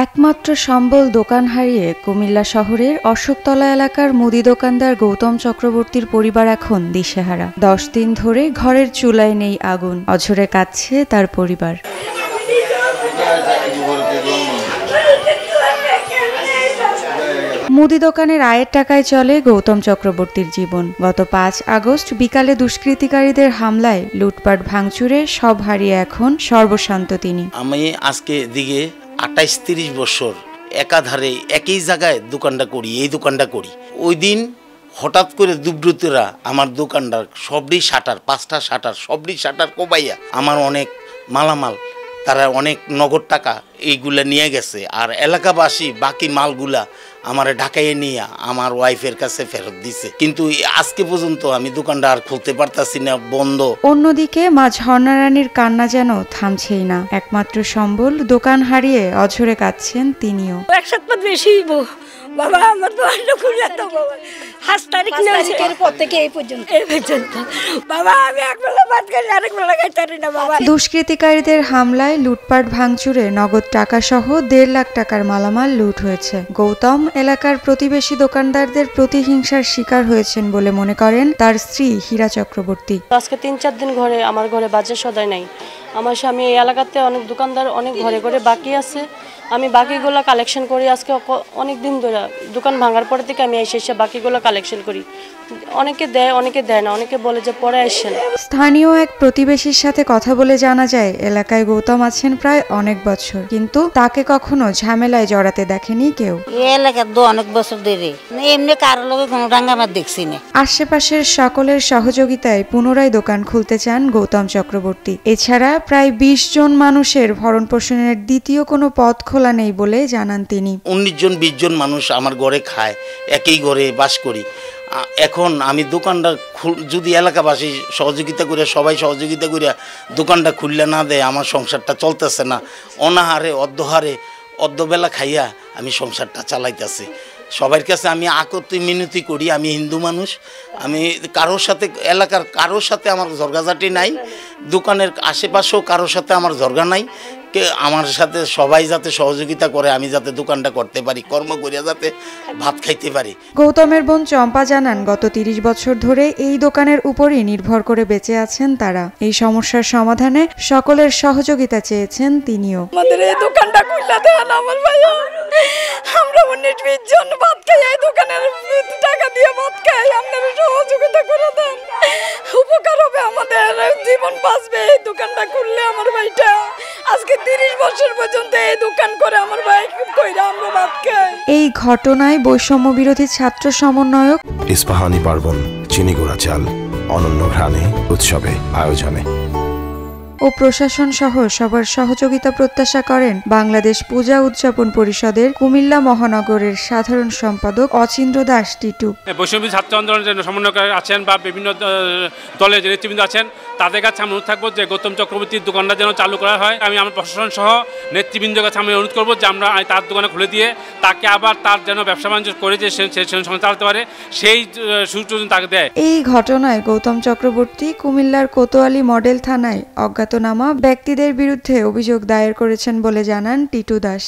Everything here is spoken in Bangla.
একমাত্র সম্বল দোকান হারিয়ে কুমিল্লা শহরের অশোকতলা এলাকার মুদি দোকানদার গৌতম চক্রবর্তীর পরিবার এখন দিশেহারা। 10 দিন ধরে ঘরের চুলায় নেই আগুন, অঝরে কাঁদছে তার পরিবার। মুদি দোকানের আয়ের টাকায় চলে গৌতম চক্রবর্তীর জীবন। গত 5 আগস্ট বিকালে দুষ্কৃতিকারীদের হামলায় লুটপাট ভাঙচুরে সব হারিয়ে এখন সর্বশান্ত তিনি। আমি আজকে দিকে 28-30 বছর একাধারে একই জায়গায় দোকানটা করি, এই দোকানটা করি। ওই দিন হঠাৎ করে দুর্বৃত্তরা আমার দোকানটার সবরি শাটার, 5টা শাটার, সবরি শাটার কোবাইয়া আমার অনেক মালামাল, তারা অনেক নগদ টাকা এইগুলা নিয়ে গেছে। আর এলাকাবাসী বাকি মালগুলা আমার ঢাকায় নিয়ে আমার ওয়াইফের কাছে ফেরত দিছে। কিন্তু আজকে পর্যন্ত আমি দোকানটা আর খুলতে পারতাছি না, বন্ধ। অন্যদিকে মা ঝর্ণা রানীর কান্না যেন থামছেই না। একমাত্র সম্বল দোকান হারিয়ে অঝরে কাঁদছেন তিনিও। এক সপ্তাহ বেশি বাবা, আমার দোকানটা খুলে তো বাবা 5 তারিখ থেকে পর থেকে এই পর্যন্ত বাবা আমি একবেলা ভাত খাই, আরেক বেলা খাইতে পারি না বাবা। দুষ্কৃতিকারীদের হামলায় লুটপাট ভাঙচুরে নগদ টাকা সহ 1.5 লাখ টাকার মালামাল লুট হয়েছে। গৌতম এলাকার প্রতিবেশী দোকানদারদের প্রতিহিংসার শিকার হয়েছেন বলে মনে করেন তার স্ত্রী হীরা চক্রবর্তী। আজকে 3-4 দিন আমার ঘরে বাজার সদাই নাই। আমার স্বামী এই এলাকাতে অনেক দোকানদার অনেক ঘরে ঘরে বাকি আছে, আমি বাকিগুলো কালেকশন করি। আজকে অনেক দিন ধরে দোকান ভাঙার পর থেকে আমি এসে বাকিগুলো কালেকশন করি। অনেকে দেয়, অনেকে দেয় না, অনেকে বলে যে পরে আসেন। স্থানীয় এক প্রতিবেশীর সাথে কথা বলে জানা যায় এলাকায় গৌতম আছেন প্রায় অনেক বছর, কিন্তু তাকে কখনো ঝামেলায় জড়াতে দেখেনি কেউ। এই এলাকার তো অনেক বছর ধরে এমনি কারো লগে কোনো রাঙ্গামার দেখছি না। আশেপাশের সকলের সহযোগিতায় পুনরায় দোকান খুলতে চান গৌতম চক্রবর্তী। এছাড়া প্রায় 20 জন মানুষের ভরণ পোষণের দ্বিতীয় কোনো পথ খোলা নেই বলে জানান তিনি। 19-20 জন মানুষ আমার ঘরে খায়, একই ঘরে বাস করি। এখন আমি দোকানটা যদি এলাকাবাসী সহযোগিতা করে, সবাই সহযোগিতা করে দোকানটা খুললে না দেয়, আমার সংসারটা চলতেছে না। অনাহারে অর্ধবেলা খাইয়া আমি সংসারটা চালাইতেছি। সবার কাছে আমি আকতি মিনতি করি, আমি হিন্দু মানুষ, আমি কারোর সাথে, এলাকার কারোর সাথে আমার ঝরগাঝাটি নাই, দোকানের আশেপাশেও কারোর সাথে আমার ঝরগা নাই। আমার সাথে সবাই যাতে সহযোগিতা করে, আমি যাতে দোকানটা করতে পারি, কর্ম করিয়া যাতে ভাত খাইতে পারি। গৌতমের বোন চম্পা জানান গত 30 বছর ধরে এই দোকানের উপরই নির্ভর করে বেঁচে আছেন তারা। এই সমস্যার সমাধানে সকলের সহযোগিতা চেয়েছেন তিনিও। আমাদের এই দোকানটা খুলে দেন আমার ভাইয়া, আমরা 19-20 জন ভাত খাই, এই দোকানের টাকা দিয়ে ভাত খাই, আপনারা সহযোগিতা করে দেন, উপকার হবে, আমাদের জীবন বাঁচবে। এই দোকানটা খুললে আমার ভাইটা আজকে 30 বছর পর্যন্ত এই দোকান করে আমার ভাই কইরা আমরা ভাত খাই। এই ঘটনায় বৈষম্য বিরোধী ছাত্র সমন্বয়ক ইস্পাহানি পার্বণ, চিনিগুড়া চাল, অনন্য ঘ্রাণে, উৎসবে আয়োজনে ও প্রশাসন সহ সবার সহযোগিতা প্রত্যাশা করেন বাংলাদেশ পূজা উদযাপন পরিষদের কুমিল্লা মহানগরের সাধারণ সম্পাদক অচিন্দ্র দাস টিটু। বৈষম্য ছাত্র আন্দোলনের সমন্বয়কারী আছেন বা বিভিন্ন দলের যে নেতৃবৃন্দ আছেন, তাদের কাছে আমি অনুরোধ থাকবো যে গৌতম চক্রবর্তীর দোকানটা যেন চালু করা হয়। আমি আমার প্রশাসন সহ নেতৃবৃন্দের কাছে আমি অনুরোধ করবো যে আমরা তার দোকানে খুলে দিয়ে তাকে আবার তার যেন ব্যবসা বাণিজ্য করে যে সে সংসার চালাতে পারে, সেই সুযোগ তাকে দেয়। এই ঘটনায় গৌতম চক্রবর্তী কুমিল্লার কোতোয়ালি মডেল থানায় অজ্ঞাতনামা ব্যক্তিদের বিরুদ্ধে অভিযোগ দায়ের করেছেন বলে জানান টিটু দাস।